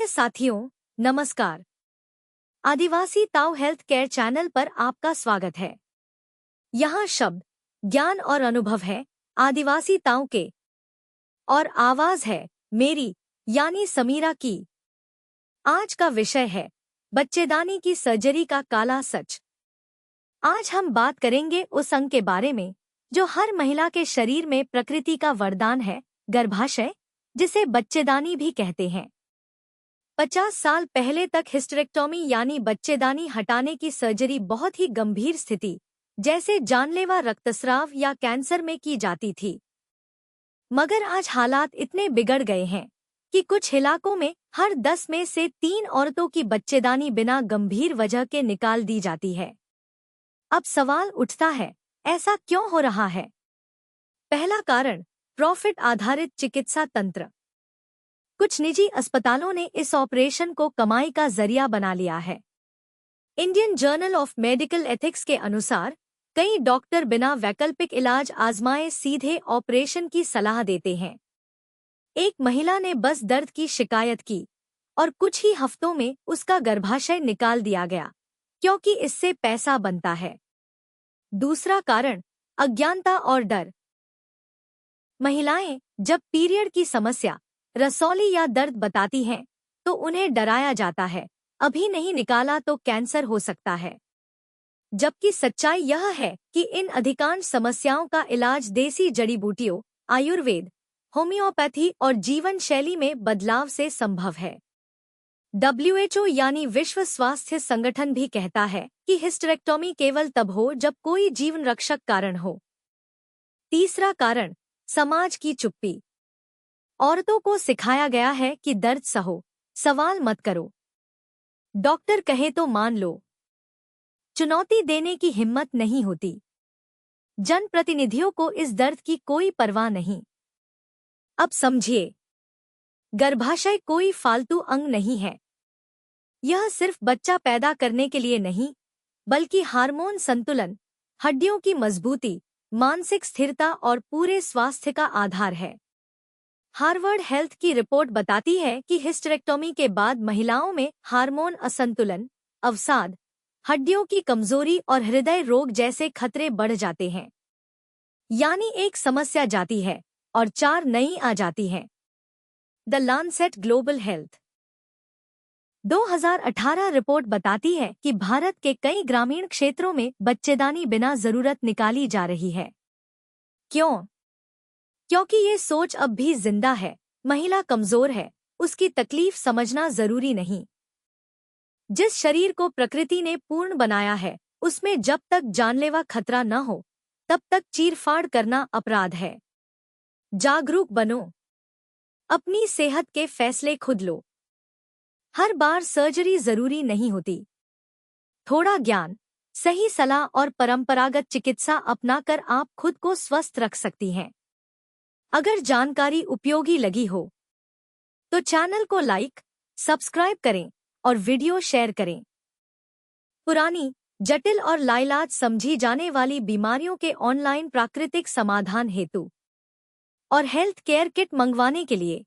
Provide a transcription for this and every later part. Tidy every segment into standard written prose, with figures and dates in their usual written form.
साथियों, नमस्कार। आदिवासी ताऊ हेल्थ केयर चैनल पर आपका स्वागत है। यहाँ शब्द, ज्ञान और अनुभव है आदिवासी ताऊ के, और आवाज है मेरी यानी समीरा की। आज का विषय है बच्चेदानी की सर्जरी का काला सच। आज हम बात करेंगे उस अंग के बारे में जो हर महिला के शरीर में प्रकृति का वरदान है, गर्भाशय, जिसे बच्चेदानी भी कहते हैं। 50 साल पहले तक हिस्टेरेक्टोमी यानी बच्चेदानी हटाने की सर्जरी बहुत ही गंभीर स्थिति जैसे जानलेवा रक्तस्राव या कैंसर में की जाती थी। मगर आज हालात इतने बिगड़ गए हैं कि कुछ इलाकों में हर 10 में से 3 औरतों की बच्चेदानी बिना गंभीर वजह के निकाल दी जाती है। अब सवाल उठता है, ऐसा क्यों हो रहा है? पहला कारण, प्रॉफिट आधारित चिकित्सा तंत्र। कुछ निजी अस्पतालों ने इस ऑपरेशन को कमाई का जरिया बना लिया है। Indian journal of medical ethics के अनुसार कई डॉक्टर बिना वैकल्पिक इलाज आजमाए सीधे ऑपरेशन की सलाह देते हैं। एक महिला ने बस दर्द की शिकायत की और कुछ ही हफ्तों में उसका गर्भाशय निकाल दिया गया, क्योंकि इससे पैसा बनता है। दूसरा कारण, अज्ञानता और डर। महिलाएं जब पीरियड की समस्या, रसौली या दर्द बताती हैं तो उन्हें डराया जाता है, अभी नहीं निकाला तो कैंसर हो सकता है। जबकि सच्चाई यह है कि इन अधिकांश समस्याओं का इलाज देसी जड़ी बूटियों, आयुर्वेद, होम्योपैथी और जीवन शैली में बदलाव से संभव है। WHO यानी विश्व स्वास्थ्य संगठन भी कहता है कि हिस्टेरेक्टोमी केवल तब हो जब कोई जीवन रक्षक कारण हो। तीसरा कारण, समाज की चुप्पी। औरतों को सिखाया गया है कि दर्द सहो, सवाल मत करो, डॉक्टर कहे तो मान लो। चुनौती देने की हिम्मत नहीं होती। जनप्रतिनिधियों को इस दर्द की कोई परवाह नहीं। अब समझिए, गर्भाशय कोई फालतू अंग नहीं है। यह सिर्फ बच्चा पैदा करने के लिए नहीं, बल्कि हार्मोन संतुलन, हड्डियों की मजबूती, मानसिक स्थिरता और पूरे स्वास्थ्य का आधार है। हार्वर्ड हेल्थ की रिपोर्ट बताती है कि हिस्टेरेक्टोमी के बाद महिलाओं में हार्मोन असंतुलन, अवसाद, हड्डियों की कमजोरी और हृदय रोग जैसे खतरे बढ़ जाते हैं। यानी एक समस्या जाती है और 4 नई आ जाती हैं। The Lancet global health 2018 report बताती है कि भारत के कई ग्रामीण क्षेत्रों में बच्चेदानी बिना जरूरत निकाली जा रही है। क्यों? क्योंकि ये सोच अब भी जिंदा है, महिला कमजोर है, उसकी तकलीफ समझना जरूरी नहीं। जिस शरीर को प्रकृति ने पूर्ण बनाया है, उसमें जब तक जानलेवा खतरा न हो, तब तक चीरफाड़ करना अपराध है। जागरूक बनो, अपनी सेहत के फैसले खुद लो। हर बार सर्जरी जरूरी नहीं होती। थोड़ा ज्ञान, सही सलाह और परंपरागत चिकित्सा अपनाकर आप खुद को स्वस्थ रख सकती हैं। अगर जानकारी उपयोगी लगी हो तो चैनल को लाइक, सब्सक्राइब करें और वीडियो शेयर करें। पुरानी, जटिल और लाइलाज समझी जाने वाली बीमारियों के ऑनलाइन प्राकृतिक समाधान हेतु और हेल्थ केयर किट मंगवाने के लिए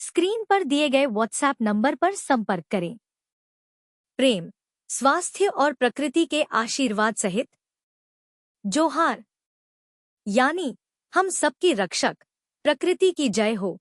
स्क्रीन पर दिए गए व्हाट्सएप नंबर पर संपर्क करें। प्रेम, स्वास्थ्य और प्रकृति के आशीर्वाद सहित जोहार, यानी हम सबकी रक्षक, प्रकृति की जय हो।